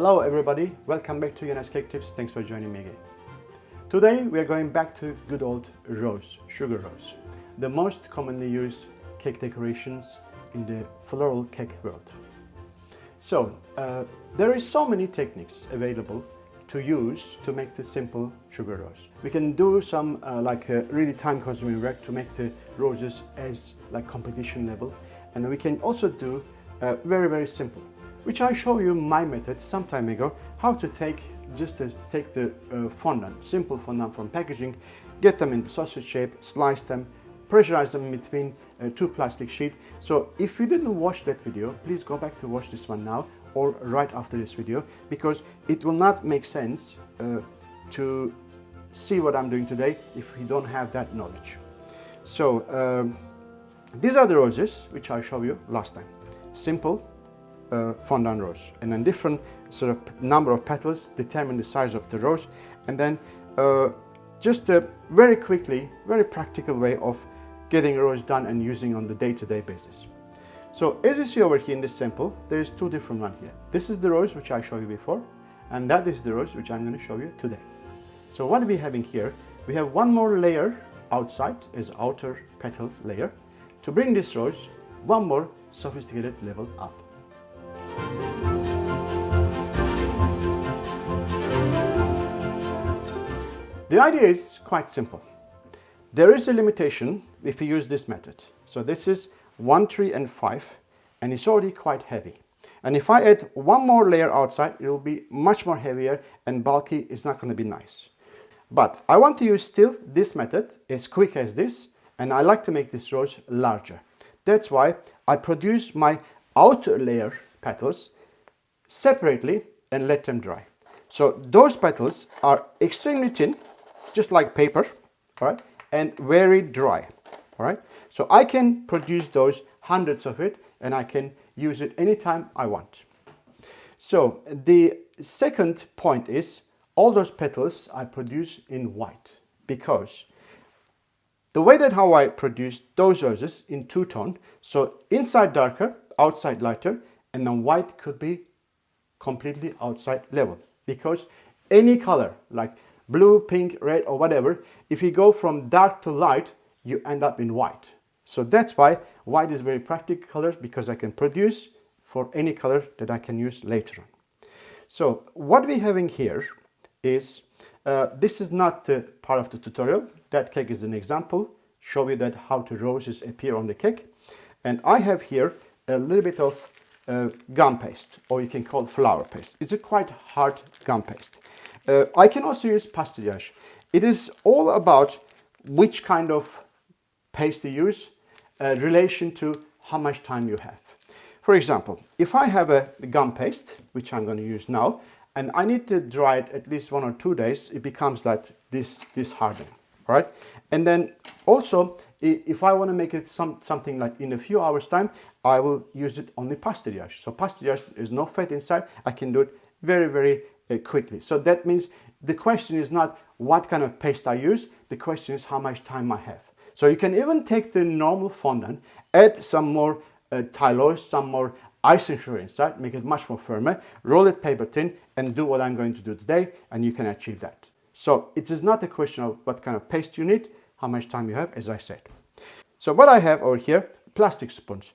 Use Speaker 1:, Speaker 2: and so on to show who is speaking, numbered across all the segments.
Speaker 1: Hello everybody, welcome back to Yunus Cake Tips. Thanks for joining me again. Today we are going back to good old rose, sugar rose, the most commonly used cake decorations in the floral cake world. So there is so many techniques available to use to make the simple sugar rose. We can do some really time-consuming work to make the roses as like competition level, and we can also do very simple, which I show you my method some time ago, how to take the fondant, simple fondant from packaging, get them in sausage shape, slice them, pressurize them between two plastic sheets. So if you didn't watch that video, please go back to watch this one now or right after this video, because it will not make sense to see what I'm doing today if you don't have that knowledge. So these are the roses which I showed you last time. Simple fondant rose, and then different sort of number of petals determine the size of the rose, and then just a very quickly, very practical way of getting a rose done and using on the day-to-day basis. So as you see over here in this sample, there is two different ones here. This is the rose which I showed you before, and that is the rose which I'm going to show you today. So what are we having here? We have one more layer outside as outer petal layer to bring this rose one more sophisticated level up. The idea is quite simple. There is a limitation if you use this method. So this is 1, 3, and 5, and it's already quite heavy. And if I add one more layer outside, it will be much more heavier and bulky. It's not going to be nice. But I want to use still this method as quick as this, and I like to make this rose larger. That's why I produce my outer layer petals separately and let them dry. So those petals are extremely thin, just like paper, all right, and very dry, all right. So I can produce those hundreds of it, and I can use it anytime I want. So the second point is all those petals I produce in white, because the way that how I produce those roses in two-tone, so inside darker, outside lighter, and then white could be completely outside level, because any color like blue, pink, red, or whatever, if you go from dark to light, you end up in white. So that's why white is very practical color, because I can produce for any color that I can use later on. So what we're having here is, this is not part of the tutorial. That cake is an example, show you that how the roses appear on the cake. And I have here a little bit of gum paste, or you can call it flour paste. It's a quite hard gum paste. I can also use pastillage. It is all about which kind of paste you use, relation to how much time you have. For example, if I have a gum paste, which I'm going to use now, and I need to dry it at least 1 or 2 days, it becomes like this hardened, all right? And then also, if I want to make it something like in a few hours time, I will use it only pastillage. So pastillage, there's no fat inside. I can do it very quickly. So that means the question is not what kind of paste I use, the question is how much time I have. So you can even take the normal fondant, add some more tylose, some more icing sugar inside, make it much more firmer, roll it paper thin, and do what I'm going to do today, and you can achieve that. So it is not a question of what kind of paste you need, how much time you have, as I said. So what I have over here, plastic spoons.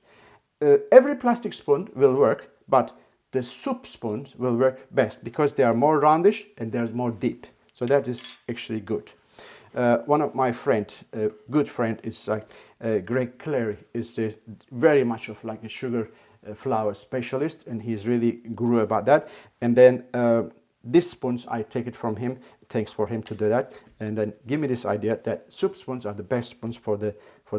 Speaker 1: Every plastic spoon will work, but the soup spoons will work best because they are more roundish and they're more deep. So that is actually good. One of my good friend is like Greg Clary, is very much of like a sugar flour specialist, and he's really guru about that. And then these spoons, I take it from him. Thanks for him to do that, and then give me this idea that soup spoons are the best spoons for the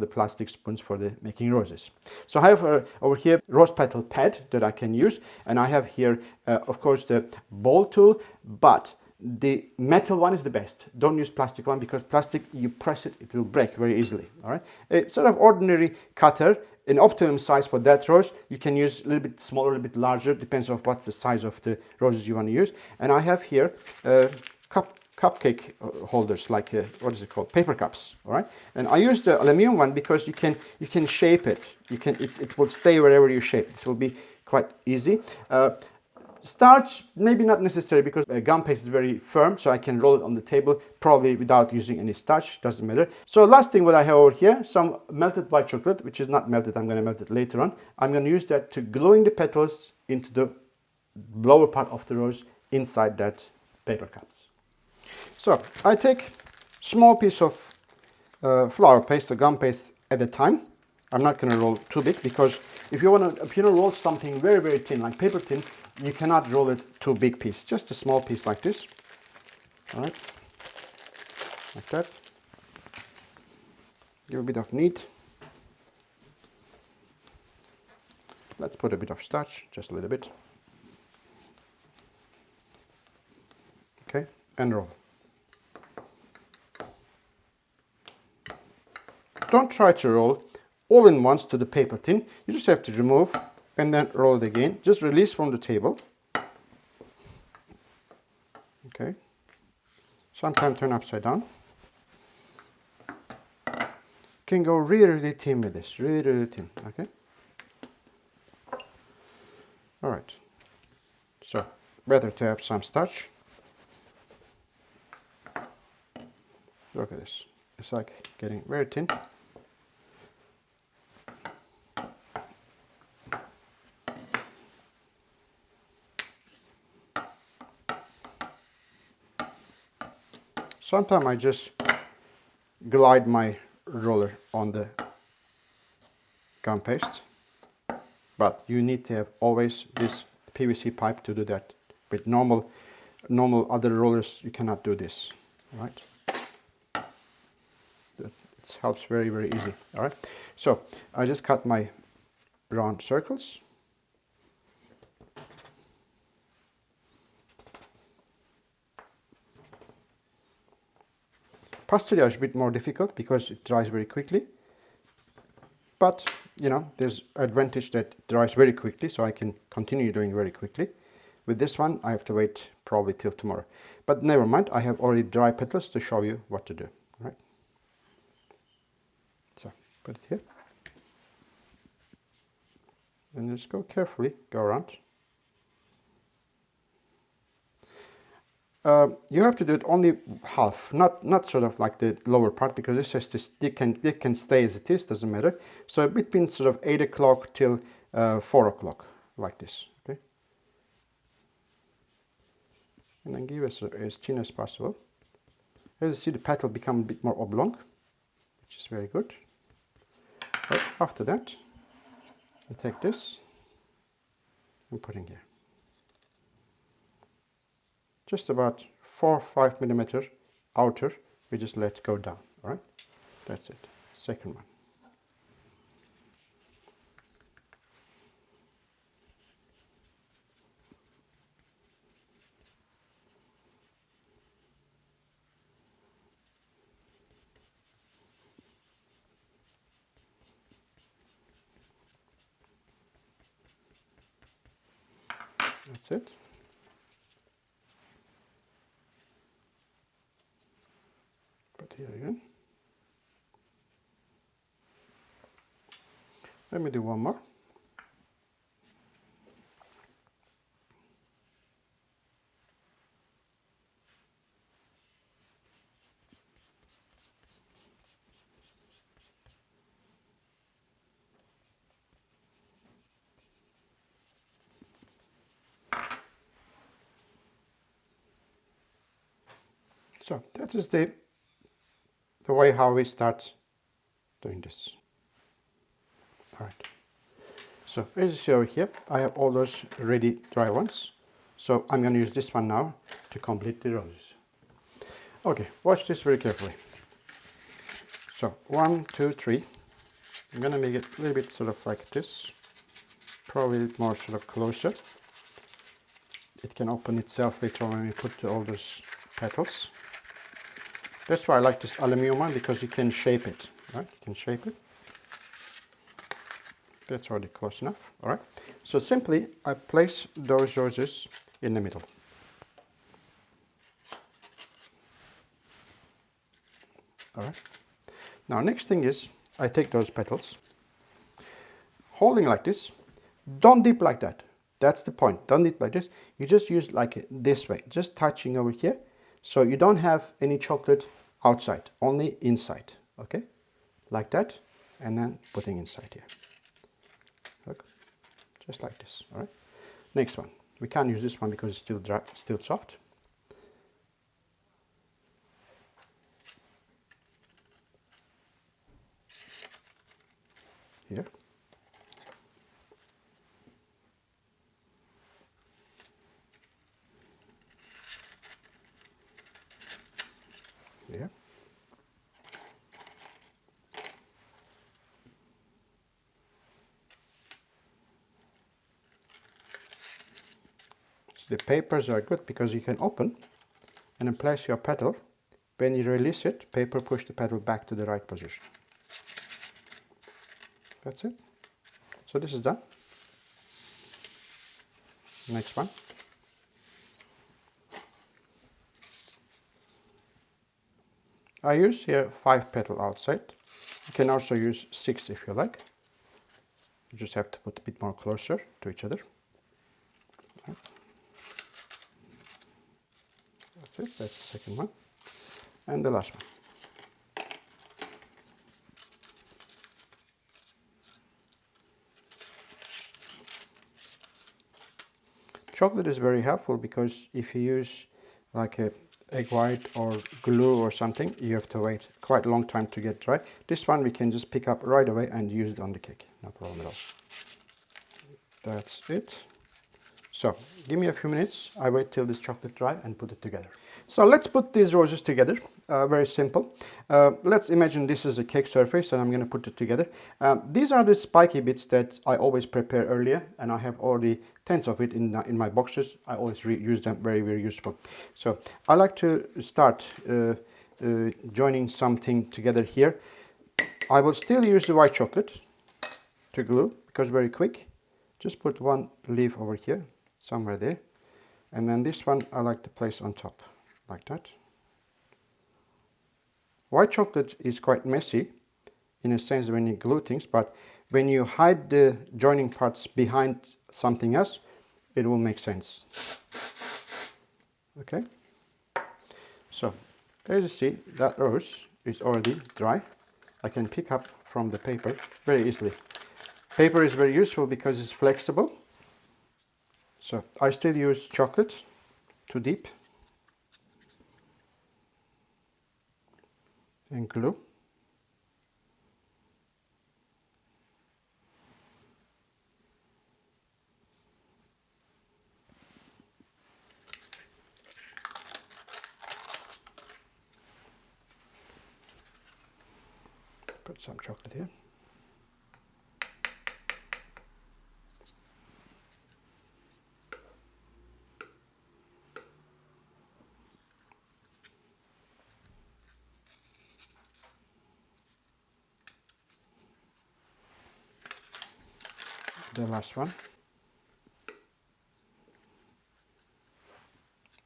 Speaker 1: plastic spoons for the making roses. So I have over here rose petal pad that I can use, and I have here of course the ball tool, but the metal one is the best. Don't use plastic one, because plastic, you press it, it will break very easily. All right, it's sort of ordinary cutter, an optimum size for that rose. You can use a little bit smaller, a little bit larger, depends on what's the size of the roses you want to use. And I have here cupcake holders, like what is it called, paper cups. All right, and I use the aluminum one because you can shape it. It will stay wherever you shape it. It will be quite easy. Starch, maybe not necessary because gum paste is very firm, so I can roll it on the table probably without using any starch, doesn't matter. So last thing what I have over here, some melted white chocolate, which is not melted, I'm going to melt it later on. I'm going to use that to gluing the petals into the lower part of the rose inside that paper cups. So I take small piece of flour paste or gum paste at a time. I'm not going to roll too big because if you want to roll something very, very thin, like paper thin, you cannot roll it too big piece. Just a small piece like this. All right, like that. Give a bit of knead. Let's put a bit of starch, just a little bit. Okay, and roll. Don't try to roll all in once to the paper tin. You just have to remove and then roll it again. Just release from the table. Okay. Sometimes turn upside down. You can go really, really thin with this. Really, really thin. Okay. All right. So better to have some starch. Look at this. It's like getting very thin. Sometimes I just glide my roller on the gum paste, but you need to have always this PVC pipe to do that. With normal other rollers, you cannot do this. All right? It helps very, very easy. All right. So I just cut my round circles. Pastilla is a bit more difficult because it dries very quickly. But, you know, there's advantage that it dries very quickly, so I can continue doing very quickly. With this one, I have to wait probably till tomorrow. But never mind, I have already dry petals to show you what to do. Right? So, put it here. And just go carefully, go around. You have to do it only half, not sort of like the lower part, because it says this, it can stay as it is, doesn't matter. So between sort of 8 o'clock till 4 o'clock, like this, okay? And then give it as thin as possible. As you see, the petal become a bit more oblong, which is very good. But after that, you take this and put in here. Just about 4 or 5 millimeter outer, we just let go down. All right, that's it. Second one. That's it. Put here again. Let me do one more. So that is the way how we start doing this. All right. So as you see over here, I have all those ready dry ones. So I'm going to use this one now to complete the roses. Okay, watch this very carefully. So 1, 2, 3. I'm going to make it a little bit sort of like this. Probably a bit more sort of closer. It can open itself later when we put all those petals. That's why I like this aluminum one, because you can shape it, right? You can shape it. That's already close enough, all right? So simply, I place those roses in the middle. All right. Now, next thing is, I take those petals, holding like this. Don't dip like that. That's the point. Don't do it like this. You just use like this way, just touching over here. So you don't have any chocolate outside, only inside. Okay, like that, and then putting inside here. Look, just like this. All right. Next one. We can't use this one because it's still dry, still soft. Here. Here. The papers are good because you can open and then place your pedal. When you release it, paper push the pedal back to the right position. That's it. So this is done. Next one. I use here 5 pedal outside. You can also use 6 if you like. You just have to put a bit more closer to each other. That's it, that's the second one. And the last one. Chocolate is very helpful because if you use like a egg white or glue or something, you have to wait quite a long time to get dry. This one we can just pick up right away and use it on the cake, no problem at all. That's it. So give me a few minutes, I wait till this chocolate dry and put it together. So let's put these roses together, very simple. Let's imagine this is a cake surface and I'm going to put it together. These are the spiky bits that I always prepare earlier, and I have already tens of it in my boxes. I always use them, very, very useful. So I like to start joining something together here. I will still use the white chocolate to glue because very quick. Just put one leaf over here, somewhere there. And then this one I like to place on top, like that. White chocolate is quite messy in a sense when you glue things, but when you hide the joining parts behind something else, it will make sense. Okay. So, as you see, that rose is already dry. I can pick up from the paper very easily. Paper is very useful because it's flexible. So I still use chocolate to dip and glue. Put some chocolate here. The last one.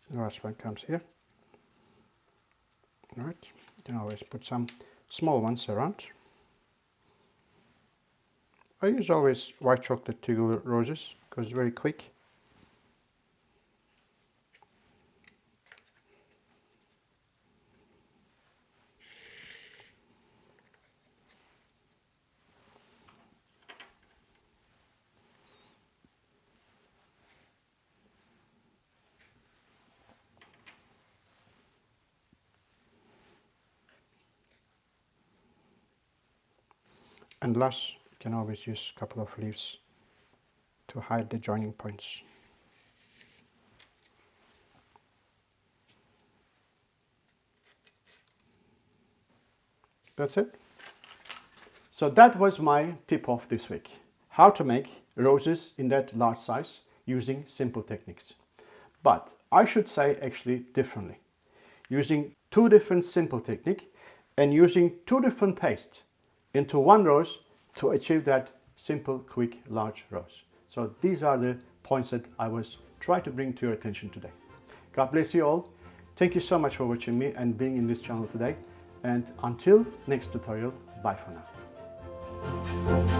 Speaker 1: The last one comes here. All right. You can always put some small ones around. I use always white chocolate to glue roses because it's very quick. And last, you can always use a couple of leaves to hide the joining points. That's it. So that was my tip of this week. How to make roses in that large size using simple techniques. But I should say actually differently. Using 2 different simple techniques and using 2 different pastes into one rose to achieve that simple, quick, large rose. So these are the points that I was trying to bring to your attention today. God bless you all. Thank you so much for watching me and being in this channel today. And until next tutorial, bye for now.